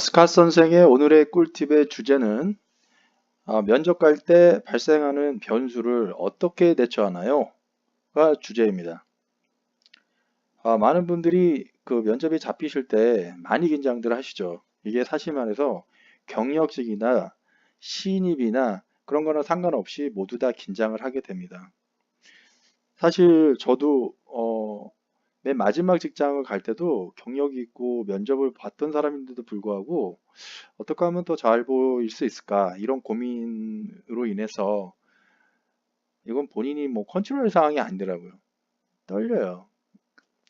스카 선생의 오늘의 꿀팁의 주제는 면접 갈 때 발생하는 변수를 어떻게 대처하나요? 가 주제입니다. 많은 분들이 그 면접이 잡히실 때 많이 긴장들 하시죠. 이게 사실 말해서 경력직이나 신입이나 그런 거나 상관없이 모두 다 긴장을 하게 됩니다. 사실 저도 맨 마지막 직장을 갈 때도 경력이 있고 면접을 봤던 사람인데도 불구하고 어떻게 하면 더 잘 보일 수 있을까? 이런 고민으로 인해서 이건 본인이 뭐 컨트롤 사항이 아니더라고요. 떨려요.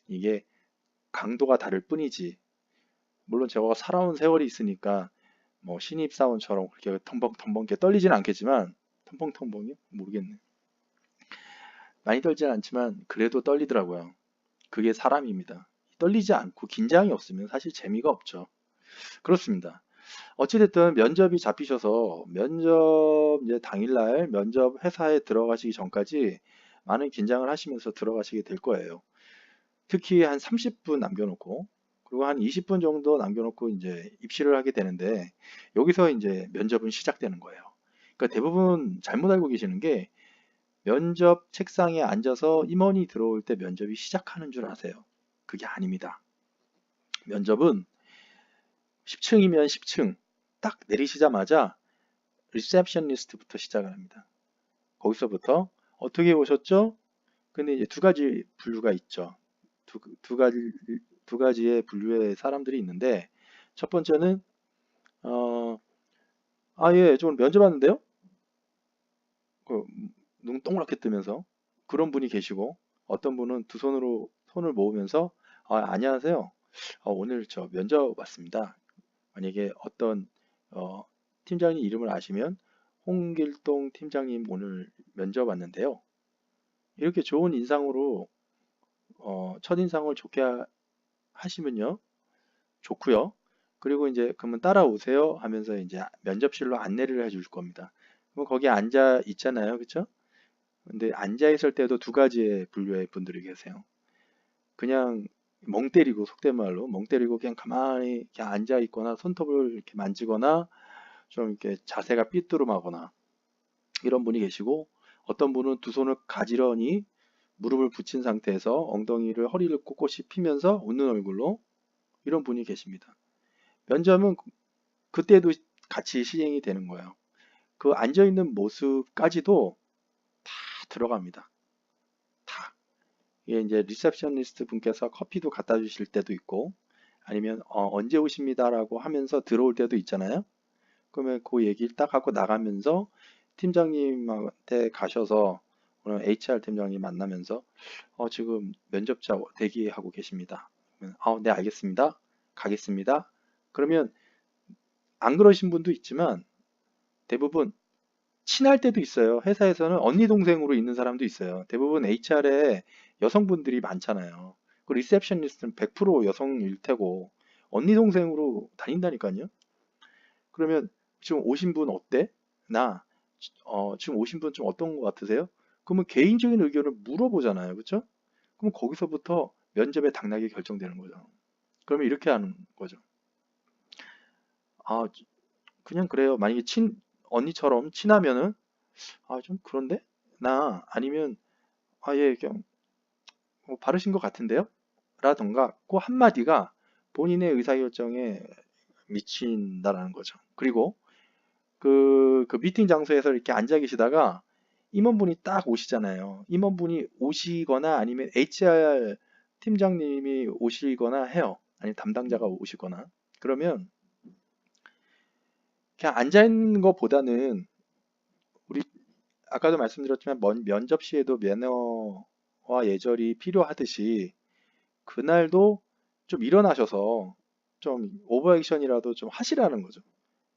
이게 강도가 다를 뿐이지. 물론 제가 살아온 세월이 있으니까 뭐 신입사원처럼 그렇게 텀벙텀벙 이렇게 떨리진 않겠지만 텀벙텀벙이요? 모르겠네. 많이 떨진 않지만 그래도 떨리더라고요. 그게 사람입니다. 떨리지 않고 긴장이 없으면 사실 재미가 없죠. 그렇습니다. 어찌됐든 면접이 잡히셔서 면접 이제 당일날 면접 회사에 들어가시기 전까지 많은 긴장을 하시면서 들어가시게 될 거예요. 특히 한 30분 남겨놓고 그리고 한 20분 정도 남겨놓고 이제 입실을 하게 되는데 여기서 이제 면접은 시작되는 거예요. 그러니까 대부분 잘못 알고 계시는 게 면접 책상에 앉아서 임원이 들어올 때 면접이 시작하는 줄 아세요. 그게 아닙니다. 면접은 10층이면 10층 딱 내리시자마자 리셉셔니스트부터 시작을 합니다. 거기서부터 어떻게 오셨죠? 근데 이제 두 가지 분류가 있죠. 두 가지 두 가지의 분류의 사람들이 있는데 첫 번째는 예, 저 오늘 면접 왔는데요. 그, 눈 동그랗게 뜨면서 그런 분이 계시고 어떤 분은 두 손으로 손을 모으면서 안녕하세요. 오늘 저 면접 왔습니다. 만약에 어떤 어, 팀장님 이름을 아시면 홍길동 팀장님 오늘 면접 왔는데요. 이렇게 좋은 인상으로 첫인상을 좋게 하시면요. 좋고요. 그리고 이제 그러면 따라오세요 하면서 이제 면접실로 안내를 해줄 겁니다. 그럼 거기 앉아 있잖아요. 그쵸? 근데 앉아 있을 때도 두 가지의 분류의 분들이 계세요. 그냥 멍 때리고 속된 말로 멍 때리고 그냥 가만히 이렇게 앉아 있거나 손톱을 이렇게 만지거나 좀 이렇게 자세가 삐뚤음하거나 이런 분이 계시고 어떤 분은 두 손을 가지런히 무릎을 붙인 상태에서 엉덩이를 허리를 꼿꼿이 피면서 웃는 얼굴로 이런 분이 계십니다. 면접은 그때도 같이 시행이 되는 거예요. 그 앉아있는 모습까지도 다 들어갑니다. 다. 이게 이제 리셉셔니스트 분께서 커피도 갖다 주실 때도 있고 아니면 언제 오십니다라고 하면서 들어올 때도 있잖아요. 그러면 그 얘기를 딱 하고 나가면서 팀장님한테 가셔서 오늘 HR 팀장님 만나면서 지금 면접자 대기하고 계십니다. 그러면, 네, 알겠습니다. 가겠습니다. 그러면 안 그러신 분도 있지만 대부분 친할 때도 있어요. 회사에서는 언니 동생으로 있는 사람도 있어요. 대부분 HR에 여성분들이 많잖아요. 그 리셉셔니스트는 100% 여성일 테고 언니 동생으로 다닌다니까요. 그러면 지금 오신 분 어때? 나 지금 오신 분 좀 어떤 것 같으세요? 그러면 개인적인 의견을 물어보잖아요. 그렇죠? 그럼 거기서부터 면접의 당락이 결정되는 거죠. 그러면 이렇게 하는 거죠. 아, 그냥 그래요. 만약에 언니처럼 친하면은, 좀 그런데? 아니면, 예, 그냥, 바르신 것 같은데요? 라던가, 그 한마디가 본인의 의사결정에 미친다라는 거죠. 그리고 그 미팅 장소에서 이렇게 앉아 계시다가 임원분이 딱 오시잖아요. 임원분이 오시거나 아니면 HR 팀장님이 오시거나 해요. 아니 담당자가 오시거나. 그러면 그냥 앉아 있는 것보다는 우리 아까도 말씀드렸지만 면접 시에도 매너와 예절이 필요하듯이 그날도 좀 일어나셔서 좀 오버액션이라도 좀 하시라는 거죠.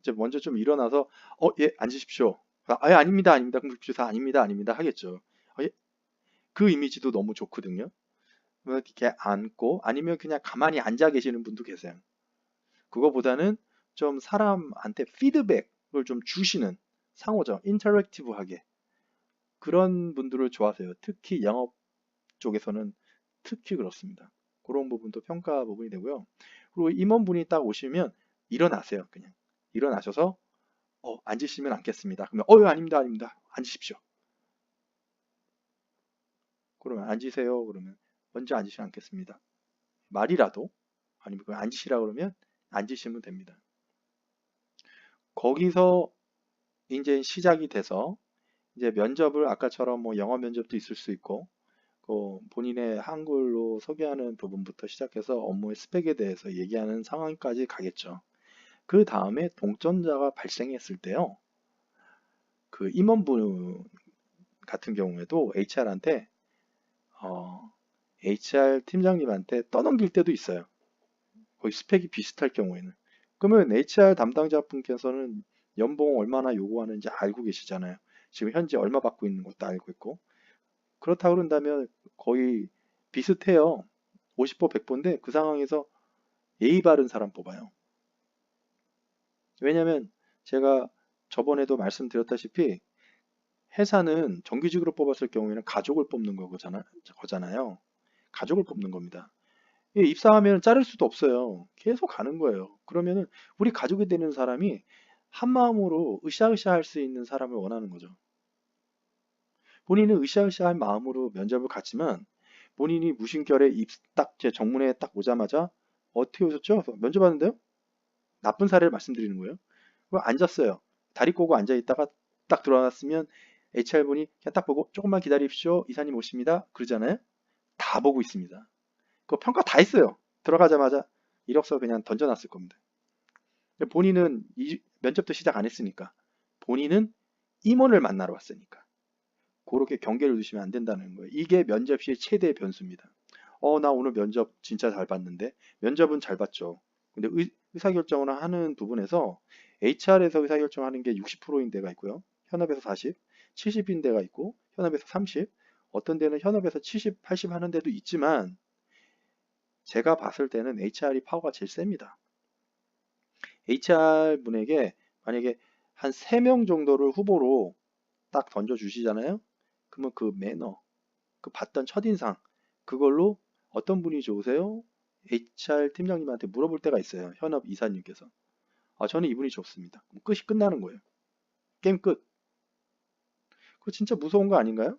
이제 먼저 좀 일어나서 예, 앉으십시오. 예, 아닙니다, 아닙니다. 그럼 주사 아닙니다, 아닙니다 하겠죠. 예, 그 이미지도 너무 좋거든요. 이렇게 앉고 아니면 그냥 가만히 앉아 계시는 분도 계세요. 그거보다는 좀 사람한테 피드백을 좀 주시는 상호죠. 인터랙티브하게. 그런 분들을 좋아하세요. 특히 영업 쪽에서는 특히 그렇습니다. 그런 부분도 평가 부분이 되고요. 그리고 임원분이 딱 오시면 일어나세요. 그냥 일어나셔서 앉으시면 앉겠습니다. 그러면 아닙니다, 아닙니다. 앉으십시오. 그러면 앉으세요. 그러면 먼저 앉으시면 앉겠습니다. 말이라도 아니면 그 앉으시라 그러면 앉으시면 됩니다. 거기서 이제 시작이 돼서 이제 면접을 아까처럼 뭐 영어 면접도 있을 수 있고 본인의 한글로 소개하는 부분부터 시작해서 업무의 스펙에 대해서 얘기하는 상황까지 가겠죠. 그 다음에 동점자가 발생했을 때요. 그 임원분 같은 경우에도 HR한테 HR 팀장님한테 떠넘길 때도 있어요. 거의 스펙이 비슷할 경우에는. 그러면 HR 담당자분께서는 연봉 얼마나 요구하는지 알고 계시잖아요. 지금 현재 얼마 받고 있는 것도 알고 있고. 그렇다고 그런다면 거의 비슷해요. 50보 100보인데 그 상황에서 예의 바른 사람 뽑아요. 왜냐면 제가 저번에도 말씀드렸다시피 회사는 정규직으로 뽑았을 경우에는 가족을 뽑는 거잖아요. 가족을 뽑는 겁니다. 입사하면 자를 수도 없어요. 계속 가는 거예요. 그러면은 우리 가족이 되는 사람이 한 마음으로 으쌰으쌰 할 수 있는 사람을 원하는 거죠. 본인은 으쌰으쌰한 마음으로 면접을 갔지만 본인이 무심결에 제 정문에 딱 오자마자 어떻게 오셨죠? 면접 하는데요? 나쁜 사례를 말씀드리는 거예요. 그럼 앉았어요. 다리 꼬고 앉아 있다가 딱 들어왔으면 HR분이 그냥 딱 보고 조금만 기다리십시오. 이사님 오십니다. 그러잖아요. 다 보고 있습니다. 그 평가 다 했어요. 들어가자마자 이력서 그냥 던져놨을 겁니다. 본인은 면접도 시작 안 했으니까. 본인은 임원을 만나러 왔으니까. 그렇게 경계를 두시면 안 된다는 거예요. 이게 면접 시의 최대 변수입니다. 나 오늘 면접 진짜 잘 봤는데. 면접은 잘 봤죠. 근데 의사결정을 하는 부분에서 HR에서 의사결정하는 게 60%인 데가 있고요. 현업에서 40, 70인 데가 있고 현업에서 30, 어떤 데는 현업에서 70, 80 하는 데도 있지만 제가 봤을 때는 HR이 파워가 제일 셉니다. HR분에게 만약에 한 3명 정도를 후보로 딱 던져주시잖아요. 그러면 그 매너, 그 봤던 첫인상, 그걸로 어떤 분이 좋으세요? HR 팀장님한테 물어볼 때가 있어요. 현업 이사님께서. 저는 이분이 좋습니다. 그럼 끝이 끝나는 거예요. 게임 끝. 그거 진짜 무서운 거 아닌가요?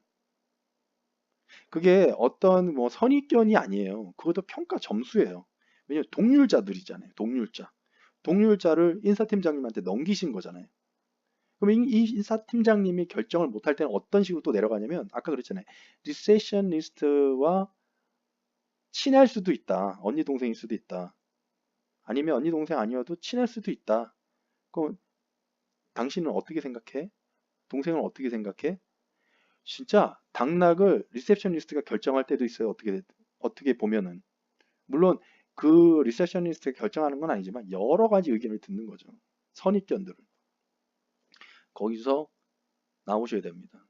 그게 어떤 뭐 선입견이 아니에요. 그것도 평가 점수예요. 왜냐면 동률자들이잖아요. 동률자. 동률자를 인사팀장님한테 넘기신 거잖아요. 그럼 이 인사팀장님이 결정을 못할 때는 어떤 식으로 또 내려가냐면 아까 그랬잖아요. 리세셔니스트와 친할 수도 있다. 언니 동생일 수도 있다. 아니면 언니 동생 아니어도 친할 수도 있다. 그럼 당신은 어떻게 생각해? 동생은 어떻게 생각해? 진짜 당락을 리셉셔니스트가 결정할 때도 있어요. 어떻게 보면은. 물론 그 리셉셔니스트가 결정하는 건 아니지만 여러 가지 의견을 듣는 거죠. 선입견들을. 거기서 나오셔야 됩니다.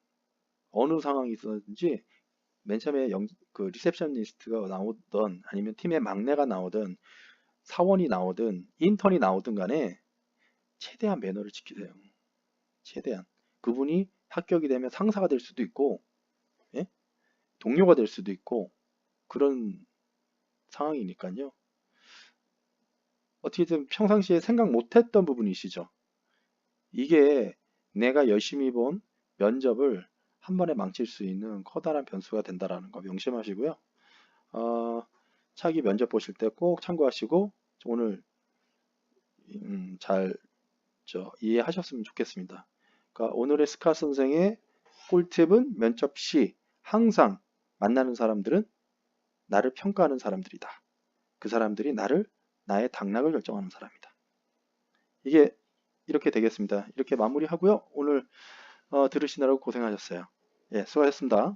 어느 상황이 있었는지 맨 처음에 그 리셉셔니스트가 나오던 아니면 팀의 막내가 나오든 사원이 나오든 인턴이 나오든 간에 최대한 매너를 지키세요. 최대한. 그분이 합격이 되면 상사가 될 수도 있고 예? 동료가 될 수도 있고 그런 상황이니까요. 어떻게든 평상시에 생각 못했던 부분이시죠. 이게 내가 열심히 본 면접을 한 번에 망칠 수 있는 커다란 변수가 된다라는 거 명심하시고요. 어, 차기 면접 보실 때 꼭 참고하시고 오늘 잘 이해하셨으면 좋겠습니다. 그러니까 오늘의 스카 선생의 꿀팁은 면접 시 항상 만나는 사람들은 나를 평가하는 사람들이다. 그 사람들이 나의 당락을 결정하는 사람이다. 이게 이렇게 되겠습니다. 이렇게 마무리하고요. 오늘 들으시느라고 고생하셨어요. 예, 수고하셨습니다.